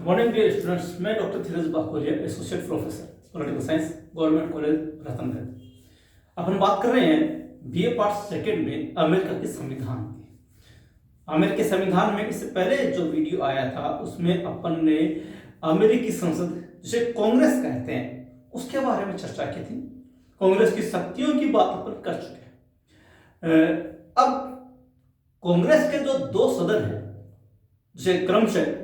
Morning dear students, मैं doctor Dheeraj Bakolia, associate professor political science, government college Ratangarh. अपन बात कर रहे हैं बीए पार्ट सेकेंड में अमेरिका के संविधान की। अमेरिकी संविधान में इससे पहले जो वीडियो आया था उसमें अपन ने अमेरिकी संसद, जिसे कांग्रेस कहते हैं, उसके बारे में चर्चा की थी। कांग्रेस की शक्तियों की बात अपन कर चुके हैं। अब कांग्रेस के जो दो सदन हैं, जिसे क्रमशः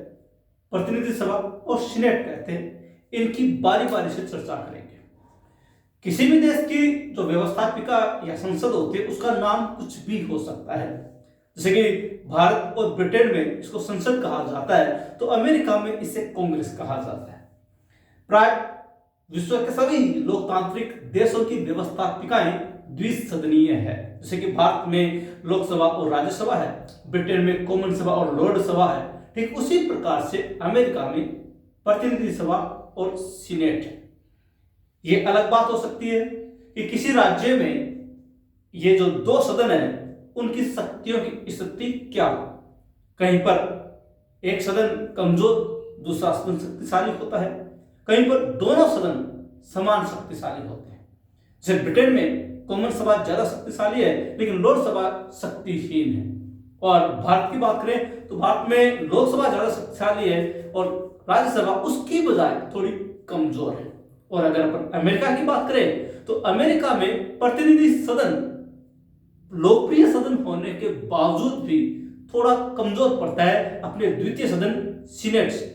प्रतिनिधि सभा और सीनेट कहते हैं, इनकी बारी बारी से चर्चा करेंगे। किसी भी देश की जो व्यवस्थापिका या संसद होती है उसका नाम कुछ भी हो सकता है। जैसे कि भारत और ब्रिटेन में इसको संसद कहा जाता है, तो अमेरिका में इसे कांग्रेस कहा जाता है। प्राय विश्व के सभी लोकतांत्रिक देशों की व्यवस्थापिकाएं द्विसदनीय है। जैसे कि भारत में लोकसभा और राज्यसभा है, ब्रिटेन में कॉमन सभा और लॉर्ड सभा है। ठीक उसी प्रकार से अमेरिका में प्रतिनिधि सभा और सीनेट है। ये अलग बात हो सकती है कि किसी राज्य में ये जो दो सदन है उनकी शक्तियों की स्थिति क्या हो। कहीं पर एक सदन कमजोर, दूसरा सदन शक्तिशाली होता है। कहीं पर दोनों सदन समान शक्तिशाली होते हैं। जैसे ब्रिटेन में कॉमन सभा ज्यादा शक्तिशाली है लेकिन लोकसभा शक्तिहीन है। और भारत की बात करें तो भारत में लोकसभा ज्यादा शक्तिशाली है और राज्यसभा उसकी बजाय थोड़ी कमजोर है। और अगर अपन अमेरिका की बात करें तो अमेरिका में प्रतिनिधि सदन लोकप्रिय सदन होने के बावजूद भी थोड़ा कमजोर पड़ता है अपने द्वितीय सदन सीनेट से।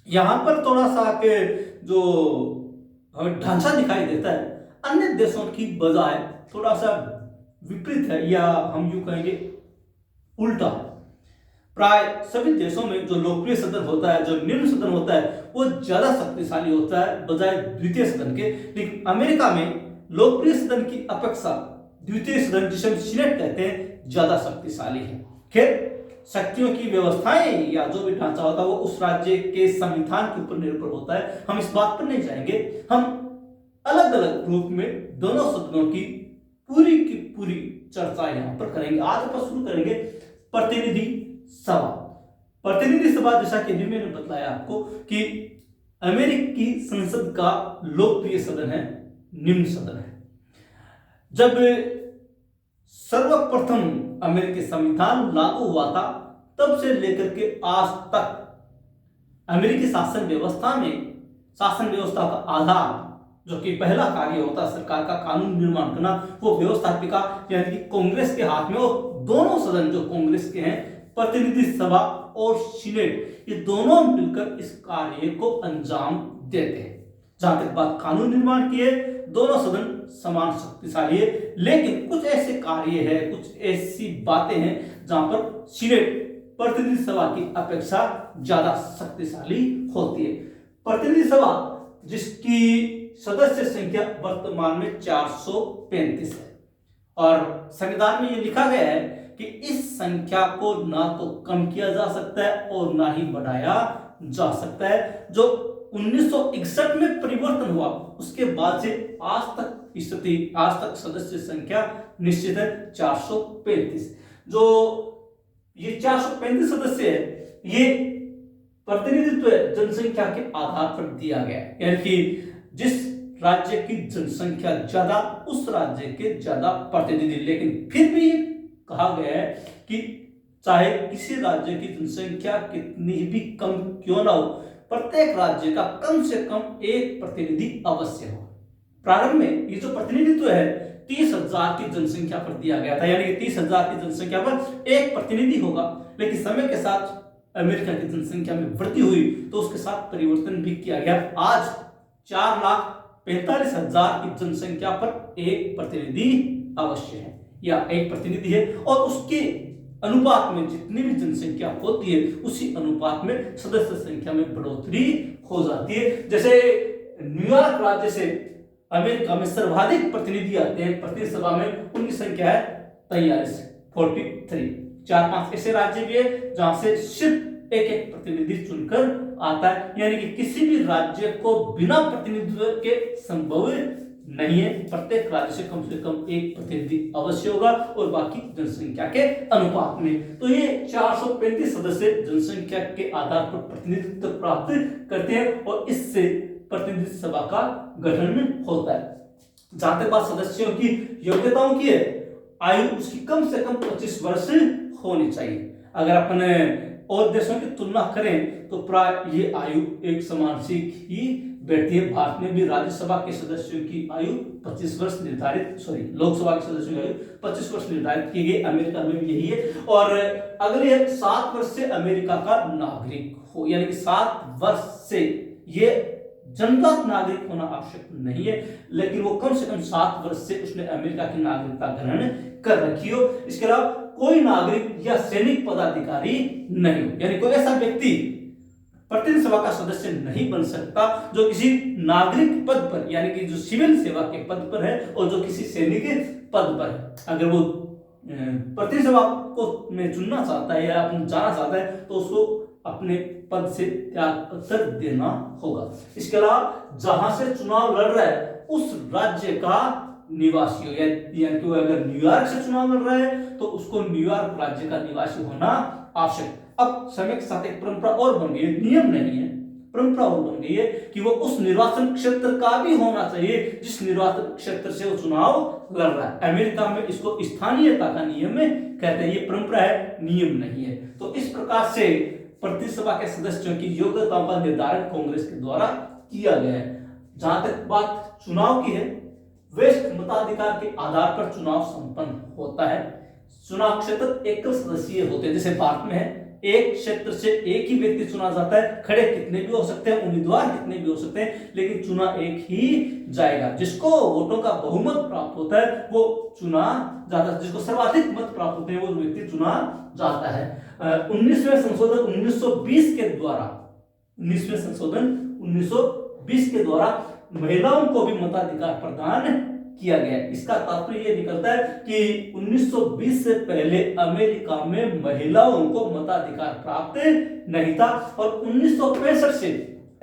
यहां पर थोड़ा सा के जो हमें ढांचा दिखाई देता है अन्य देशों की बजाय थोड़ा सा विपरीत है, या हम यूं कहेंगे उल्टा है। प्राय सभी देशों में जो लोकप्रिय सदन होता है, जो निम्न सदन होता है, वो ज्यादा शक्तिशाली होता है बजाय द्वितीय सदन के। लेकिन अमेरिका में लोकप्रिय सदन की अपेक्षा द्वितीय सदन, जिसे हम सीनेट कहते हैं, ज्यादा शक्तिशाली है। खैर, शक्तियों की व्यवस्थाएं या जो भी ढांचा होता है वो उस राज्य के संविधान के ऊपर निर्भर होता है। हम इस बात पर नहीं जाएंगे। हम अलग अलग रूप में दोनों सदनों की पूरी चर्चा यहां पर करेंगे। आज अपन शुरू करेंगे प्रतिनिधि सभा। प्रतिनिधि सभा, जैसा कि अभी मैंने बताया आपको कि अमेरिकी संसद का लोकप्रिय सदन है, निम्न सदन है। जब सर्वप्रथम अमेरिकी संविधान लागू हुआ था तब से लेकर के आज तक अमेरिकी शासन व्यवस्था का आधार, जो कि पहला कार्य होता है सरकार का कानून निर्माण करना, वो व्यवस्थापिका यानी कि कांग्रेस के हाथ में। और दोनों सदन जो कांग्रेस के हैं, प्रतिनिधि सभा और सीनेट, ये दोनों मिलकर इस कार्य को अंजाम देते हैं। जहां तक बात कानून निर्माण की है, दोनों सदन समान शक्तिशाली है। लेकिन कुछ ऐसे कार्य है, कुछ ऐसी बातें हैं जहां पर सीनेट प्रतिनिधि सभा की अपेक्षा ज्यादा शक्तिशाली होती है। प्रतिनिधि सभा, जिसकी सदस्य संख्या वर्तमान में 435 है, और संविधान में यह लिखा गया है कि इस संख्या को ना तो कम किया जा सकता है और ना ही बढ़ाया जा सकता है। जो 1961 में परिवर्तन हुआ उसके बाद से आज तक सदस्य संख्या निश्चित है 435। जो ये 435 सदस्य है, ये प्रतिनिधित्व जनसंख्या के आधार पर दिया गया है। यानी कि जिस राज्य की जनसंख्या ज्यादा, उस राज्य के ज्यादा प्रतिनिधि। लेकिन फिर भी कहा गया है कि चाहे किसी राज्य की जनसंख्या कितनी भी कम क्यों ना हो, प्रत्येक राज्य का कम से कम एक प्रतिनिधि अवश्य हो। प्रारंभ में ये जो प्रतिनिधित्व है 30,000 की जनसंख्या पर दिया गया था, यानी कि 30,000 की जनसंख्या पर एक प्रतिनिधि होगा। लेकिन समय के साथ अमेरिका की जनसंख्या में वृद्धि हुई तो उसके साथ परिवर्तन भी किया गया। आज 4,45,000 की जनसंख्या पर एक प्रतिनिधि अवश्य है या एक प्रतिनिधि है। और उसके अनुपात में जितनी भी जनसंख्या होती है उसी अनुपात में सदस्य संख्या में बढ़ोतरी हो जाती है। जैसे न्यूयॉर्क राज्य से अमेरिका में सर्वाधिक प्रतिनिधि आते हैं प्रतिनिधि सभा में, उनकी संख्या है 43। 4-5 ऐसे राज्य भी है जहां से सिर्फ एक प्रतिनिधि चुनकर आता है। यानी कि किसी भी राज्य को बिना प्रतिनिधित्व के संभव नहीं है। प्रत्येक राज्य से कम एक प्रतिनिधि अवश्य होगा और बाकी जनसंख्या के अनुपात में। तो ये 435 सदस्य जनसंख्या के आधार पर प्रतिनिधित्व प्राप्त करते हैं और इससे प्रतिनिधि सभा का गठन होता है। जहां तक बात सदस्यों की योग्यताओं की है, आयु उसकी कम से कम 25 वर्ष होनी चाहिए। अगर अपने और देशों की तुलना करें तो प्राय ये आयु एक समान सी ही बैठती है। भारत में भी राज्यसभा के सदस्यों की आयु 25 वर्ष निर्धारित, लोकसभा के सदस्यों की आयु 25 वर्ष निर्धारित की गई। अमेरिका में भी यही है। और अगले 7 वर्ष से अमेरिका का नागरिक हो, यानी कि 7 वर्ष से ये जनता नागरिक होना आवश्यक नहीं है, लेकिन वो कम से कम 7 वर्ष से उसने अमेरिका की नागरिकता ग्रहण कर रखी हो। इसके अलावा कोई नागरिक या सैनिक पदाधिकारी नहीं हो, यानी कोई ऐसा व्यक्ति प्रतिनिधि सभा का सदस्य नहीं बन सकता जो किसी नागरिक पद पर, यानी कि जो सिविल सेवा के पद पर है और जो किसी सैनिक पद पर है। अगर वो प्रतिनिधि सभा को में चुनना चाहता है या जाना चाहता है तो उसको अपने पद से त्याग पत्र देना होगा। इसके अलावा जहां से चुनाव लड़ रहा है उस राज्य का निवासी हो, यानी कि अगर न्यूयॉर्क से चुनाव लड़ रहा है तो उसको न्यूयॉर्क राज्य का निवासी होना आवश्यक। अब समय के साथ एक परंपरा और बन गई है, नियम नहीं है, परंपरा और बन गई है कि वो उस निर्वाचन क्षेत्र का भी होना चाहिए जिस निर्वाचन क्षेत्र से वो चुनाव लड़ रहा है। अमेरिका में इसको स्थानीयता का नियम कहते हैं, ये परंपरा है, नियम नहीं है। तो इस प्रकार से प्रतिनिधि सभा के सदस्यों की योग्यताओं का निर्धारण कांग्रेस के द्वारा किया गया है। जहां तक बात चुनाव की है, वरिष्ठ मताधिकार के आधार पर चुनाव संपन्न होता है। चुनाव क्षेत्र एकल सदस्यीय होते हैं, जैसे भारत में है, एक क्षेत्र से एक ही व्यक्ति चुना जाता है। खड़े कितने भी हो सकते हैं, उम्मीदवार कितने भी हो सकते हैं, लेकिन चुना एक ही जाएगा। जिसको वोटों का बहुमत प्राप्त होता है वो चुना जाता है, जिसको सर्वाधिक मत प्राप्त होते हैं वो व्यक्ति चुना जाता है। 19वें संशोधन 1920 के द्वारा 19वें संशोधन 1920 के द्वारा महिलाओं को भी मताधिकार प्रदान किया गया। इसका तात्पर्य यह निकलता है कि 1920 से पहले अमेरिका में महिलाओं को मताधिकार प्राप्त नहीं था और 1965 से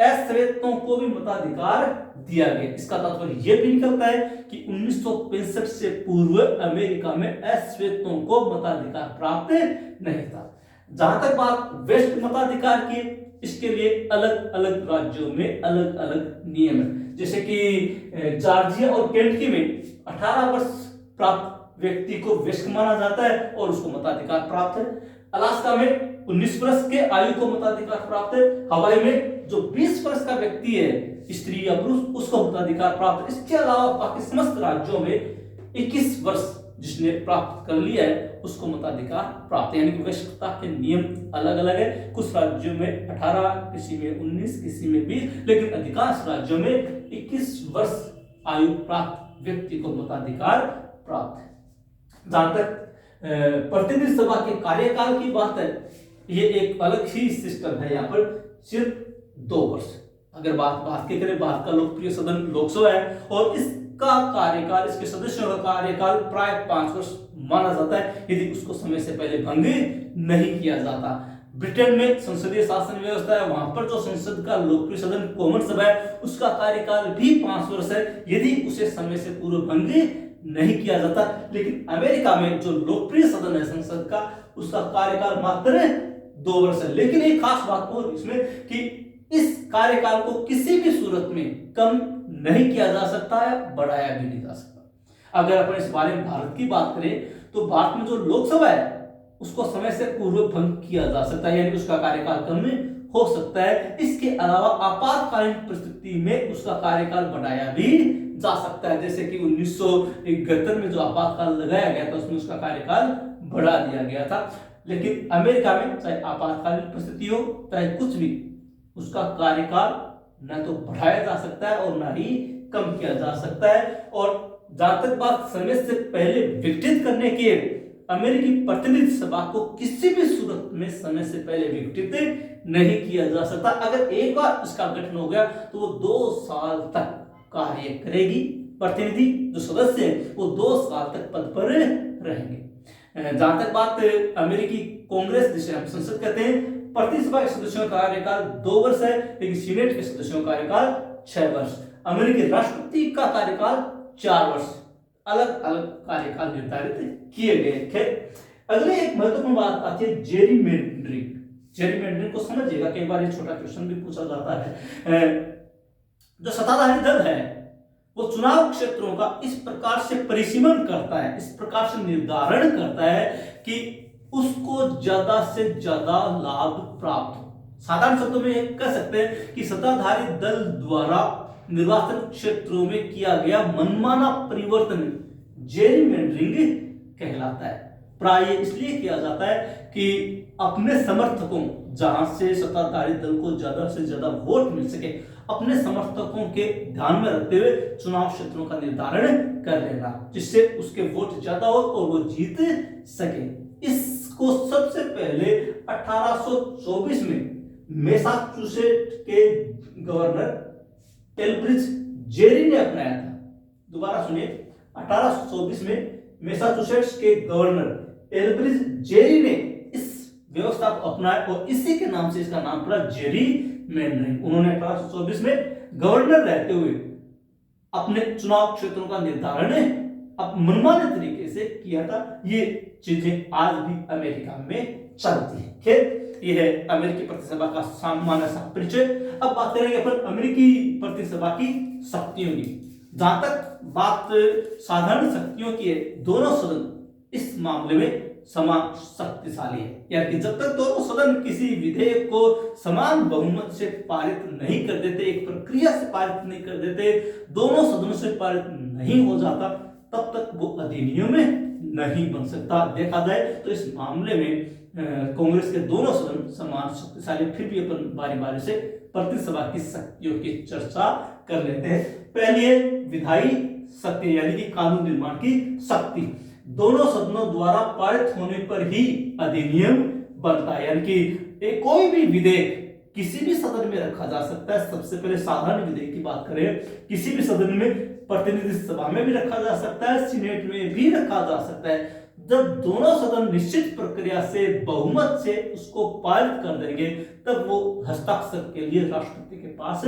अश्वेतों को भी मताधिकार दिया गया। इसका तात्पर्य यह भी निकलता है कि 1965 से पूर्व अमेरिका में अश्वेतों को मताधिकार प्राप्त नहीं था। जहां तक बात वरिष्ठ मताधिकार की, इसके लिए अलग अलग राज्यों में अलग अलग नियम है। जैसे कि जॉर्जिया और केंटकी में 18 वर्ष प्राप्त व्यक्ति को वयस्क माना जाता है और उसको मताधिकार प्राप्त है। अलास्का में 19 वर्ष के आयु को मताधिकार प्राप्त है। हवाई में जो 20 वर्ष का व्यक्ति है, स्त्री या पुरुष, उसको मताधिकार प्राप्त है। इसके अलावा बाकी समस्त राज्यों में 21 वर्ष जिसने प्राप्त कर लिया है उसको मताधिकार प्राप्त है। यानी कि वयस्कता के नियम अलग अलग है। कुछ राज्यों में 18, किसी में 19, किसी में 20, लेकिन अधिकांश राज्यों में 21 वर्ष आयु प्राप्त व्यक्ति को मताधिकार प्राप्त है। जहां तक प्रतिनिधि सभा के कार्यकाल की बात है, ये एक अलग ही सिस्टम है। यहाँ पर सिर्फ 2 वर्ष। अगर बात की करें, भारत का लोकप्रिय सदन लोकसभा है और इसका कार्यकाल, इसके सदस्यों का कार्यकाल प्राय 5 वर्ष माना जाता है यदि उसको समय से पहले भंग नहीं किया जाता। ब्रिटेन में संसदीय शासन व्यवस्था है, वहां पर जो संसद का लोकप्रिय सदन कॉमन सभा है उसका कार्यकाल भी 5 वर्ष है यदि उसे समय से पूर्व भंग नहीं किया जाता। लेकिन अमेरिका में जो लोकप्रिय सदन है संसद का, उसका कार्यकाल मात्र 2 वर्ष है। लेकिन एक खास बात और इसमें कि इस कार्यकाल को किसी भी सूरत में कम नहीं किया जा सकता है, बढ़ाया भी नहीं जा सकता। अगर अपन इस बारे में भारत की बात करें तो भारत में जो लोकसभा है उसको समय से पूर्व भंग किया जा सकता है, यानी उसका कार्यकाल कम हो सकता है। इसके अलावा आपातकालीन परिस्थिति में उसका कार्यकाल बढ़ाया भी जा सकता है। जैसे कि 1971 में जो आपातकाल लगाया गया था उसमें उसका कार्यकाल बढ़ा दिया गया था। लेकिन अमेरिका में चाहे आपातकालीन परिस्थिति हो चाहे कुछ भी, उसका कार्यकाल न तो बढ़ाया जा सकता है और न ही कम किया जा सकता है। और जहां तक बात समय से पहले विघटित करने की, अमेरिकी प्रतिनिधि सभा को किसी भी सूरत में समय से पहले विघटित नहीं किया जा सकता। अगर एक बार इसका गठन हो गया तो वो 2 साल तक कार्य करेगी। प्रतिनिधि जो सदस्य है वो 2 साल तक पद पर रहेंगे। जहां तक बात अमेरिकी कांग्रेस जिसे हम संसद कहते हैं, प्रतिनिधि सभा के सदस्यों का कार्यकाल 2 वर्ष है, लेकिन सीनेट के सदस्यों का कार्यकाल 6 वर्ष। अमेरिकी राष्ट्रपति का कार्यकाल 4 वर्ष अलग अलग कार्यकाल निर्धारित किए गए थे। अगले एक महत्वपूर्ण बात आती है जेरीमेंडरिंग। जेरीमेंडरिंग को समझिएगा, कई बार ये छोटा क्वेश्चन भी पूछा जाता है। जो सत्ताधारी दल है वो चुनाव क्षेत्रों का इस प्रकार से परिसीमन करता है, इस प्रकार से निर्धारण करता है कि उसको ज्यादा से ज्यादा लाभ प्राप्त हो। साधारण शब्दों में कह सकते हैं कि सत्ताधारी दल द्वारा निर्वाचन क्षेत्रों में किया गया मनमाना परिवर्तन जेरीमेंडरिंग कहलाता है। प्राय इसलिए किया जाता है कि अपने समर्थकों, जहां से सत्ताधारी दल को ज्यादा से ज्यादा वोट मिल सके, अपने समर्थकों के ध्यान में रखते हुए चुनाव क्षेत्रों का निर्धारण कर लेना, जिससे उसके वोट ज्यादा हो और वो जीत सके। इसको सबसे पहले 1824 में मैसाचुसेट्स के गवर्नर एल्ब्रिज जेरी ने अपनाया था। दोबारा सुनिए, 1824 में मैसाचुसेट्स के गवर्नर एल्ब्रिज जेरी ने इस व्यवस्था को अपनाया और इसी के नाम से इसका नाम पड़ा जेरीमेंडरिंग। उन्होंने 1824 में गवर्नर रहते हुए अपने चुनाव क्षेत्रों का निर्धारण अब मनमाने तरीके से किया था। ये चीजें आज भी अमेरिका में चलती है। खैर, यह है अमेरिकी प्रतिसभा का सामान्य सा परिचय। अब बात करेंगे अपन अमेरिकी प्रतिसभा की शक्तियों की। जहां तक बात साधारण शक्तियों की है, दोनों सदन इस मामले में समान शक्तिशाली है। यानी कि जब तक दोनों सदन किसी विधेयक को समान बहुमत से पारित नहीं कर देते, एक प्रक्रिया से पारित नहीं कर देते, दोनों सदनों से पारित नहीं हो जाता, तब तक वो अधिनियम नहीं बन सकता। देखा जाए तो इस मामले में कांग्रेस के दोनों सदन समान शक्तिशाली। फिर भी अपन बारी बारी से प्रतिसभा की शक्तियों की चर्चा कर लेते हैं। पहली है विधायी शक्ति, यानी कि कानून निर्माण की शक्ति। दोनों सदनों द्वारा पारित होने पर ही अधिनियम बनता है, यानी कि कोई भी विधेयक किसी भी सदन में रखा जा सकता है। सबसे पहले साधारण विधेयक की बात करें, किसी भी सदन में, प्रतिनिधि सभा में भी रखा जा सकता है, सीनेट में भी रखा जा सकता है। जब दोनों सदन निश्चित प्रक्रिया से बहुमत से उसको पारित कर देंगे, तब वो हस्ताक्षर के लिए राष्ट्रपति के पास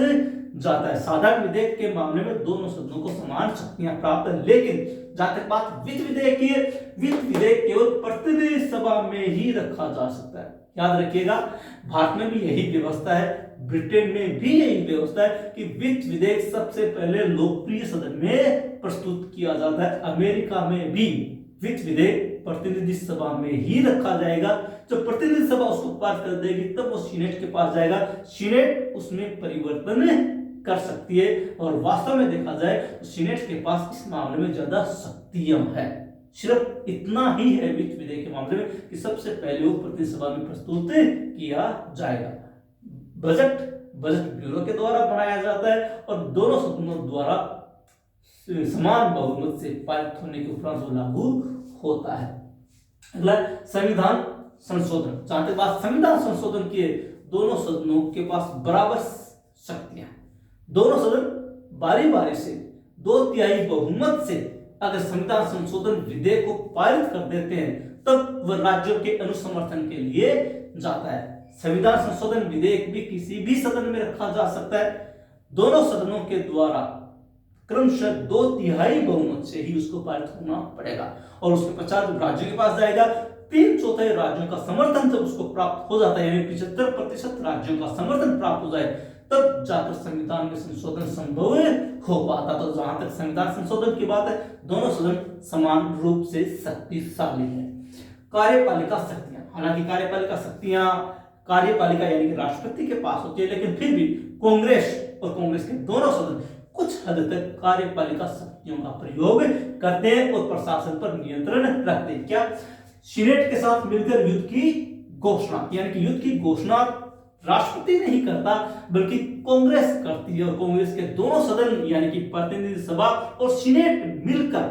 जाता है। साधारण विधेयक के मामले में दोनों सदनों को समान शक्तियां प्राप्त है। लेकिन जहां तक बात वित्त विधेयक की है, वित्त विधेयक केवल प्रतिनिधि सभा में ही रखा जा सकता है। याद रखिएगा, भारत में भी यही व्यवस्था है, ब्रिटेन में भी यही व्यवस्था है कि वित्त विधेयक सबसे पहले लोकप्रिय सदन में प्रस्तुत किया जाता है। अमेरिका में भी वित्त विधेयक प्रतिनिधि सभा में ही रखा जाएगा। जब प्रतिनिधि सभा उसको पास कर देगी, तब वो सीनेट के पास जाएगा। सीनेट उसमें परिवर्तन कर सकती है और वास्तव में देखा जाए तो सीनेट के पास इस मामले में ज्यादा शक्तियां है। सिर्फ इतना ही है वित्त विधेयक के मामले में कि सबसे पहले वो प्रतिनिधि सभा में प्रस्तुत किया जाएगा। बजट ब्यूरो के द्वारा बनाया जाता है और दोनों सदनों द्वारा समान बहुमत से पारित होने के उपरांत वो लागू होता है। अगला संविधान संशोधन। जहां तक बात संविधान संशोधन की है, दोनों सदनों के पास बराबर शक्तियां। दोनों सदन बारी बारी से 2/3 बहुमत से अगर संविधान संशोधन विधेयक को पारित कर देते हैं, तब वह राज्यों के अनुसमर्थन के लिए जाता है। संविधान संशोधन विधेयक भी किसी भी सदन में रखा जा सकता है। दोनों सदनों के द्वारा क्रमशः 2/3 बहुमत से ही उसको पारित होना पड़ेगा और उसके पश्चात राज्यों के पास जाएगा। 3/4 राज्यों का समर्थन जब उसको प्राप्त हो जाता है, यानी 75% राज्यों का समर्थन प्राप्त हो जाए, तब जाकर संविधान में संशोधन संभव हो पाता। तो जहां तक संविधान संशोधन की बात है, दोनों सदन समान रूप से शक्तिशाली है। कार्यपालिका शक्तियां, हालांकि कार्यपालिका यानी कि राष्ट्रपति के पास होती है, लेकिन फिर भी कांग्रेस और कांग्रेस के दोनों सदन कुछ हद तक कार्यपालिका शक्तियों का प्रयोग करते हैं और प्रशासन पर नियंत्रण रखते हैं। क्या? सीनेट के साथ मिलकर युद्ध की घोषणा, यानी कि युद्ध की घोषणा राष्ट्रपति नहीं करता बल्कि कांग्रेस करती है और कांग्रेस के दोनों सदन यानी कि प्रतिनिधि सभा और सीनेट मिलकर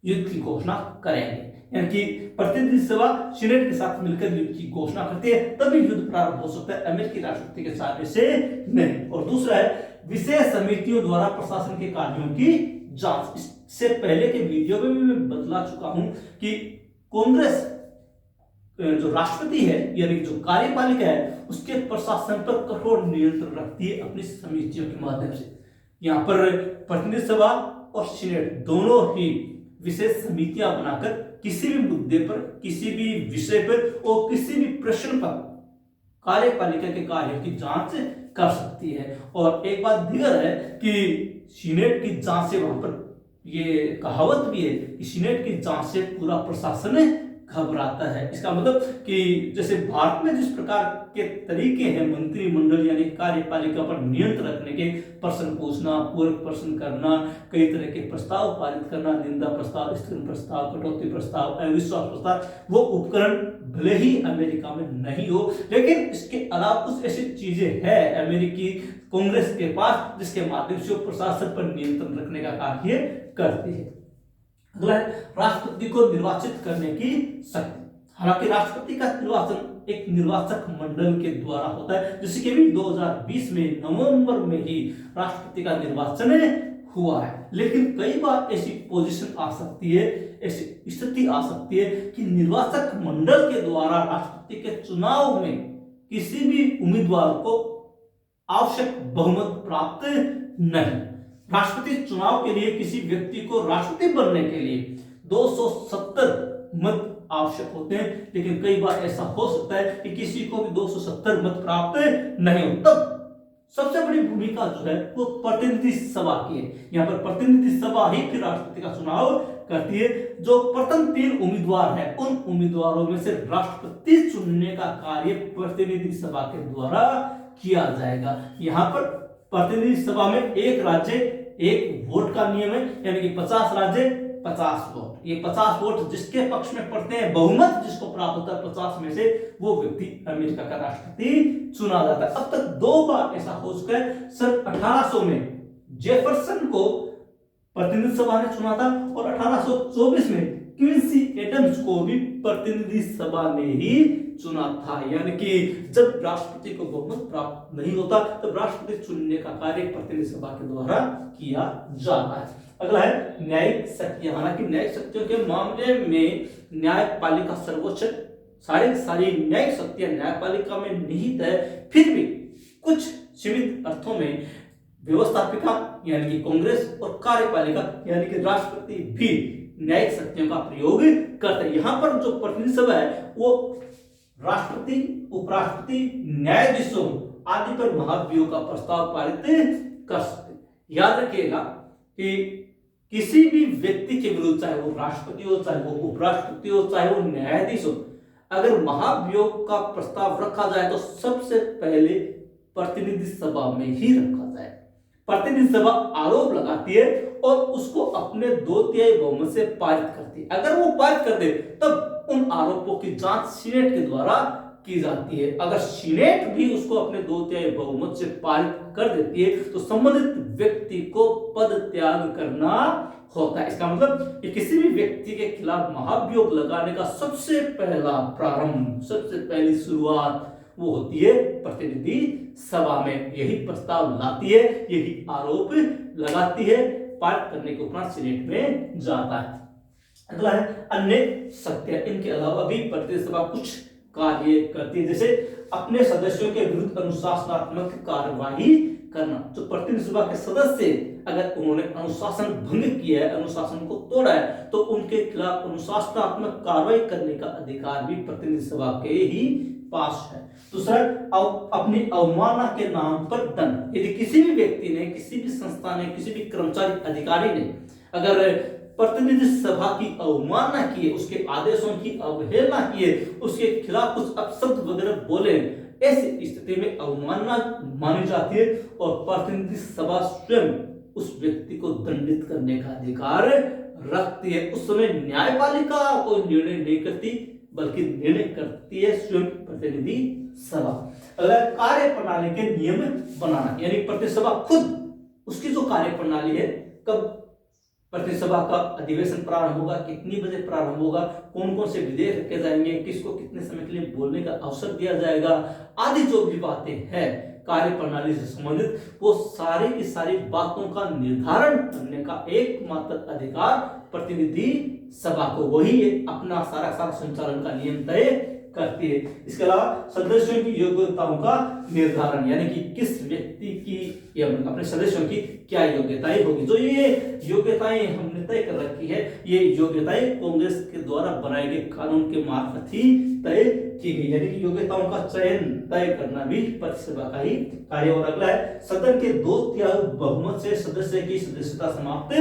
युद्ध की घोषणा करेंगे। यानी कि प्रतिनिधि सभा सीनेट के साथ मिलकर युद्ध की घोषणा करती है, तभी युद्ध प्रारंभ हो सकता है, अमेरिकी राष्ट्रपति के साथ से नहीं। और दूसरा है विशेष समितियों द्वारा प्रशासन के कार्यों की जांच। इससे पहले के वीडियो में भी मैं बतला चुका हूं कि कांग्रेस जो राष्ट्रपति है यानी जो कार्यपालिका है, उसके प्रशासन पर कठोर नियंत्रण रखती है अपनी समितियों के माध्यम से। यहाँ पर प्रतिनिधि सभा और सीनेट दोनों ही विशेष समितियां बनाकर किसी भी मुद्दे पर, किसी भी विषय पर और किसी भी प्रश्न पर कार्यपालिका के कार्यों की जांच कर सकती है। और एक बात दीगर है कि सीनेट की जांच से, वहां पर ये कहावत भी है कि सीनेट की जांच से पूरा प्रशासन घबराता है। इसका मतलब कि जैसे भारत में जिस प्रकार के तरीके हैं मंत्रिमंडल यानी कार्यपालिका पर नियंत्रण रखने के, प्रश्न पूछना, पूरक प्रश्न करना, कई तरह के प्रस्ताव पारित करना, निंदा प्रस्ताव, स्थगन प्रस्ताव, कटौती प्रस्ताव, अविश्वास प्रस्ताव, वो उपकरण भले ही अमेरिका में नहीं हो, लेकिन इसके अलावा कुछ ऐसी चीजें हैं अमेरिकी कांग्रेस के पास जिसके माध्यम से वो प्रशासन पर नियंत्रण रखने का कार्य करती है। अगला है राष्ट्रपति को निर्वाचित करने की शक्ति। हालांकि राष्ट्रपति का निर्वाचन एक निर्वाचक मंडल के द्वारा होता है, जिससे कि भी 2020 में नवंबर में ही राष्ट्रपति का निर्वाचन हुआ है। लेकिन कई बार ऐसी पोजीशन आ सकती है, ऐसी स्थिति आ सकती है कि निर्वाचक मंडल के द्वारा राष्ट्रपति के चुनाव में किसी भी उम्मीदवार को आवश्यक बहुमत प्राप्त नहीं। राष्ट्रपति चुनाव के लिए किसी व्यक्ति को राष्ट्रपति बनने के लिए 270 मत आवश्यक होते हैं, लेकिन कई बार ऐसा हो सकता है कि किसी को भी 270 मत प्राप्त नहीं हो। तब सबसे बड़ी भूमिका जो है वो प्रतिनिधि सभा की है। यहाँ पर प्रतिनिधि सभा ही फिर राष्ट्रपति का चुनाव करती है। जो प्रथम 3 उम्मीदवार हैं, उन उम्मीदवारों में से राष्ट्रपति चुनने का कार्य प्रतिनिधि सभा के द्वारा किया जाएगा। यहाँ पर प्रतिनिधि सभा में एक राज्य एक वोट का नियम है, यानी कि 50 राज्य 50 वोट। ये 50 वोट जिसके पक्ष में पड़ते हैं, बहुमत जिसको प्राप्त होता है 50 में से, वो व्यक्ति अमेरिका का राष्ट्रपति चुना जाता है। अब तक 2 बार ऐसा हो चुका है। सन 1800 में जेफरसन को प्रतिनिधि सभा ने चुना था और 1824 में क्विंसी एडम्स को भी प्रतिनिधि सभा ने ही चुना था। यानी कि जब राष्ट्रपति को बहुमत प्राप्त नहीं होता तब राष्ट्रपति चुनने का कार्य प्रतिनिधि सभा के द्वारा किया जाता है। अगला है न्यायिक शक्तियां। हालांकि न्यायिक शक्तियों के मामले में न्यायपालिका सर्वोच्च, सारी न्यायिक शक्तियां न्यायपालिका में निहित है, फिर भी कुछ सीमित अर्थों में व्यवस्थापिका यानी कि कांग्रेस और कार्यपालिका यानी कि राष्ट्रपति भी न्यायिक शक्तियों का प्रयोग करते हैं। यहाँ पर जो प्रतिनिधि सभा है वो राष्ट्रपति, उपराष्ट्रपति, न्यायाधीशों आदि पर महाभियोग का प्रस्ताव पारित कर सकते। याद रखिएगा कि किसी भी व्यक्ति के विरुद्ध, चाहे वो राष्ट्रपति हो, चाहे वो उपराष्ट्रपति हो, चाहे वो न्यायाधीश हो, अगर महाभियोग का प्रस्ताव रखा जाए तो सबसे पहले प्रतिनिधि सभा में ही रखा जाए। प्रतिनिधि सभा आरोप लगाती है और उसको अपने 2/3 बहुमत से पारित करती है। अगर वो पारित कर दे तब उन आरोपों की जांच सीनेट के द्वारा की जाती है। अगर सीनेट भी उसको अपने 2/3 बहुमत से पारित कर देती है तो संबंधित व्यक्ति को पद त्याग करना होता है। इसका मतलब कि किसी भी व्यक्ति के खिलाफ महाभियोग लगाने का सबसे पहला प्रारंभ, सबसे पहली शुरुआत वो होती है प्रतिनिधि सभा में। यही प्रस्ताव लाती है, यही आरोप लगाती है, पारित करने के उपरांत सीनेट में जाता है। अगला है अन्य शक्तियां। इनके अलावा भी प्रतिनिधि सभा कुछ कार्य करती है, जैसे अपने सदस्यों के विरुद्ध अनुशासनात्मक कार्रवाई करना। जो प्रतिनिधि सभा के सदस्य अगर उन्होंने अनुशासन भंग किया है, अनुशासन को तोड़ा है, तो उनके खिलाफ अनुशासनात्मक कार्रवाई करने का अधिकार भी प्रतिनिधि सभा के ही पास है। दूसरा, अपनी अवमानना के नाम पर दंड। यदि किसी भी व्यक्ति ने, किसी भी संस्था ने, किसी भी कर्मचारी अधिकारी ने अगर प्रतिनिधि सभा की अवमानना की है, उसके आदेशों की अवहेलना की है, उसके खिलाफ कुछ अपशब्द वगैरह बोले, ऐसी स्थिति में अवमानना मानी जाती है और प्रतिनिधि सभा स्वयं उस व्यक्ति को दंडित करने का अधिकार रखती है। उस समय न्यायपालिका कोई निर्णय नहीं करती, बल्कि निर्णय करती है स्वयं प्रतिनिधि सभा। अगर कार्य प्रणाली के नियम बनाना, यानी प्रतिनिधि सभा खुद उसकी जो कार्य प्रणाली है, कब प्रतिनिधि सभा का अधिवेशन प्रारंभ होगा, कितनी बजे प्रारंभ होगा, कौन कौन से विधेयक रखे जाएंगे, किसको कितने समय के लिए बोलने का अवसर दिया जाएगा, आदि जो भी बातें हैं कार्य प्रणाली से संबंधित, वो सारी की सारी बातों का निर्धारण करने का एकमात्र अधिकार प्रतिनिधि सभा को, वही अपना सारा संचालन का नियम तय करती है। इसके अलावा सदस्यों की योग्यताओं का निर्धारण, यानी कि किस व्यक्ति की या अपने सदस्यों की क्या योग्यताएं होगी। जो ये योग्यताएं हमने तय कर रखी है, ये योग्यताएं कांग्रेस के द्वारा बनाए गए कानून के मार्फत ही तय की गई, यानी कि योग्यताओं का चयन तय करना भी प्रतिसभा का ही कार्य। और अगला है सदन के 2/3 बहुमत से सदस्य की सदस्यता समाप्त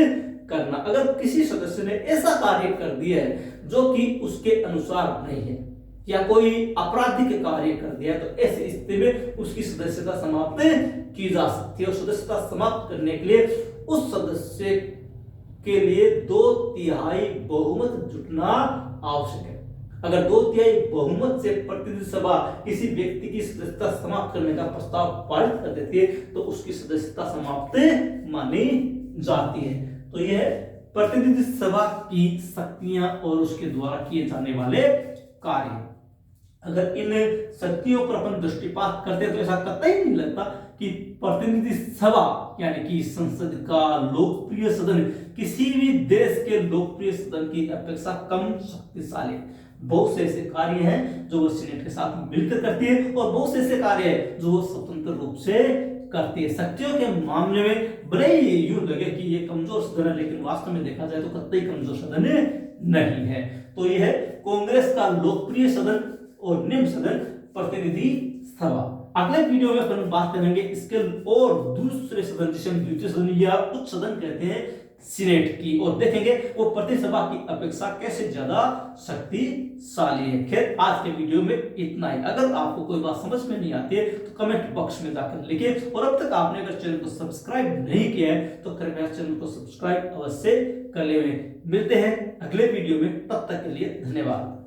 करना। अगर किसी सदस्य ने ऐसा कार्य कर दिया है जो कि उसके अनुसार नहीं है या कोई आपराधिक कार्य कर दिया है, तो ऐसी स्थिति में उसकी सदस्यता समाप्त की जा सकती है। और सदस्यता समाप्त करने के लिए उस सदस्य के लिए 2/3 बहुमत जुटना आवश्यक है। अगर 2/3 बहुमत से प्रतिनिधि सभा किसी व्यक्ति की सदस्यता समाप्त करने का प्रस्ताव पारित कर देती है तो उसकी सदस्यता समाप्त मानी जाती है। तो यह प्रतिनिधि सभा की शक्तियां और उसके द्वारा किए जाने वाले कार्य। अगर इन शक्तियों पर अपन दृष्टिपात करते हैं तो ऐसा कतई नहीं लगता कि प्रतिनिधि सभा यानी कि संसद का लोकप्रिय सदन किसी भी देश के लोकप्रिय सदन की अपेक्षा कम शक्तिशाली। बहुत से ऐसे कार्य हैं जो वो सीनेट के साथ मिलकर करती है और बहुत से ऐसे कार्य हैं जो वो स्वतंत्र रूप से करती है। शक्तियों के मामले में भले ही यूं लगे कि ये कमजोर सदन है, लेकिन वास्तव में देखा जाए तो कतई कमजोर सदन नहीं है। तो यह है कांग्रेस का लोकप्रिय सदन और निम्न सदन प्रतिनिधि सभा। अगले वीडियो में अपन बात करेंगे इसके और दूसरे सदन जिसे हम द्वितीय सदन या उच्च सदन कहते हैं सीनेट की, और देखेंगे वो प्रतिनिधि सभा की अपेक्षा कैसे ज्यादा शक्तिशाली है। खैर आज के वीडियो में इतना ही। अगर आपको कोई बात समझ में नहीं आती है तो कमेंट बॉक्स में जाकर लिखिए, और अब तक आपने अगर चैनल को सब्सक्राइब नहीं किया है तो कृपया चैनल को सब्सक्राइब अवश्य कर ले। मिलते हैं अगले वीडियो में, तब तक के लिए धन्यवाद।